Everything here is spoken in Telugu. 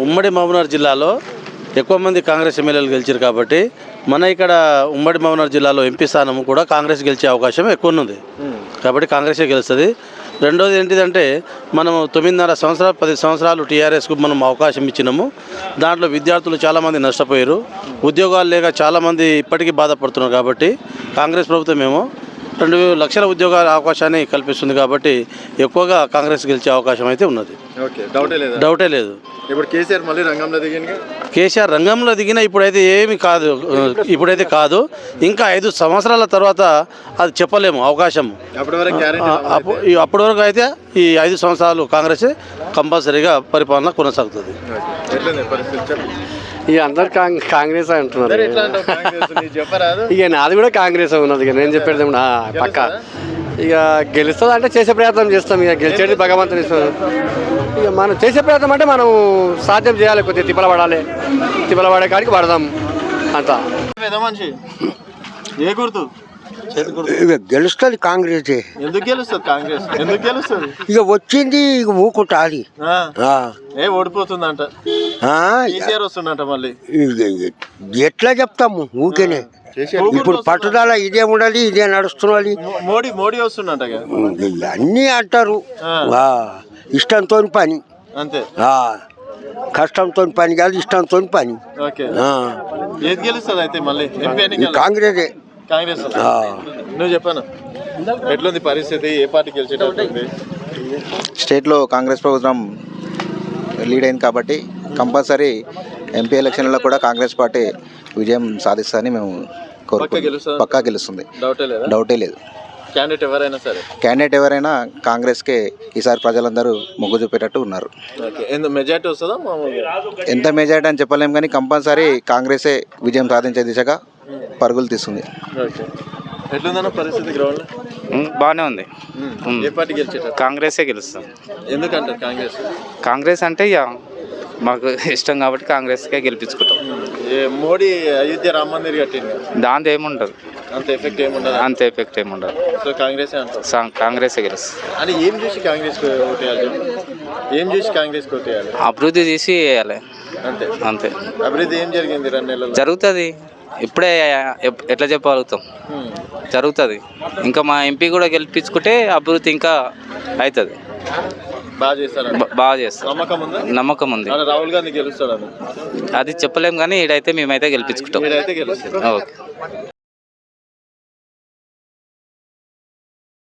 ఉమ్మడి మహబూబ్నగర్ జిల్లాలో ఎక్కువ మంది కాంగ్రెస్ ఎమ్మెల్యేలు గెలిచారు కాబట్టి మన ఇక్కడ ఉమ్మడి మహబూబ్నగర్ జిల్లాలో ఎంపీ స్థానం కూడా కాంగ్రెస్ గెలిచే అవకాశం ఎక్కువ ఉంది కాబట్టి కాంగ్రెసే గెలుస్తుంది. రెండోది ఏంటిదంటే మనం 9.5 సంవత్సరాలు 10 సంవత్సరాలు టీఆర్ఎస్కు మనం అవకాశం ఇచ్చినాము. దాంట్లో విద్యార్థులు చాలామంది నష్టపోయారు, ఉద్యోగాలు లేక చాలామంది ఇప్పటికీ బాధపడుతున్నారు. కాబట్టి కాంగ్రెస్ ప్రభుత్వం ఏమో 2 లక్షల ఉద్యోగాల అవకాశాన్ని కల్పిస్తుంది కాబట్టి ఎక్కువగా కాంగ్రెస్ గెలిచే అవకాశం అయితే ఉన్నది. డౌటే లేదు. ఇప్పుడు కేసీఆర్ మళ్ళీ రంగంలో దిగిన కేసీఆర్ రంగంలో దిగిన ఇప్పుడైతే ఏమి కాదు, ఇప్పుడైతే కాదు. ఇంకా 5 సంవత్సరాల తర్వాత అది చెప్పలేము అవకాశం. అప్పటి వరకు అయితే ఈ 5 సంవత్సరాలు కాంగ్రెస్ కంపల్సరీగా పరిపాలన కొనసాగుతుంది. ఇక అందరు కాంగ్రెస్ అంటున్నారు. ఇక నాది కూడా కాంగ్రెస్ ఉన్నది. ఇక నేను చెప్పేది పక్క ఇక గెలుస్తుంది అంటే చేసే ప్రయత్నం చేస్తాం. ఇక గెలిచేది భగవంతుని ఇస్తాం. ఇక మనం చేసే ప్రయత్నం అంటే మనం సాధ్యం చేయాలి, కొద్దిగా తిప్పల పడే కాడికి పడదాం అంతా. ఏ గుర్తు గెలుస్తుంది కాంగ్రెస్. ఎందుకు గెలుస్తుంది కాంగ్రెస్? ఎందుకు గెలుస్తుంది? ఇక వచ్చింది ఇక ఊకుంటుంది. ఓడిపోతుందంట, కేసీఆర్ వస్తుందంట మళ్ళీ. ఎట్లా చెప్తాము ఊకేనే. ఇప్పుడు పట్టుదల ఇదే ఉండాలి, ఇదే నడుస్తున్నది. మోడీ వస్తుందంట అన్నీ అంటారు. ఇష్టంతో పని అంతే, కష్టంతో పని కాదు, ఇష్టంతో పని. ఏది గెలుస్తుంది అయితే మళ్ళీ? కాంగ్రెసే. కాంగ్రెస్. నువ్వు చెప్పాను ఎట్లుంది పరిస్థితి? ఏ పార్టీ గెలిచేటట్టుంది? స్టేట్లో కాంగ్రెస్ ప్రభుత్వం లీడ్ అయింది కాబట్టి కంపల్సరీ ఎంపీ ఎలక్షన్లలో కూడా కాంగ్రెస్ పార్టీ విజయం సాధిస్తుందని మేము కోరుకుంటున్నాం. పక్కా గెలుస్తుంది, డౌటే లేదు. క్యాండిడేట్ ఎవరైనా కాంగ్రెస్కే ఈసారి ప్రజలందరూ మొగ్గు చూపేటట్టు ఉన్నారు. మెజార్టీ వస్తుందా? ఎంత మెజార్టీ అని చెప్పలేము కానీ కంపల్సరీ కాంగ్రెసే విజయం సాధించే దిశగా పరుగులు తీస్తుంది. బాగానే ఉంది. కాంగ్రెసే గెలుస్తాం. ఎందుకంటే కాంగ్రెస్ అంటే ఇక మాకు ఇష్టం కాబట్టి కాంగ్రెస్కే గెలిపించుకుంటాం. మోడీ అయోధ్య రామ మందిర్ కట్టింది, దాంతో ఏముండదు, అంత ఎఫెక్ట్ ఏముండదు. సో కాంగ్రెసే గెలుస్తుంది. అంటే ఏం చూసి కాంగ్రెస్ ఓటేయాలి? అభివృద్ధి తీసి వేయాలి అంతే. అభివృద్ధి ఏం జరిగింది 2 నెలలు? జరుగుతుంది. ఇప్పుడే ఎట్లా చెప్పగలుగుతాం? జరుగుతుంది. ఇంకా మా ఎంపీ కూడా గెలిపించుకుంటే అభివృద్ధి ఇంకా అవుతుంది. బాగా చేస్తారు. నమ్మకం ఉంది. రాహుల్ గాంధీ గెలుస్తాడు అది చెప్పలేము కానీ ఈడైతే మేమైతే గెలిపించుకుంటాం. ఓకే.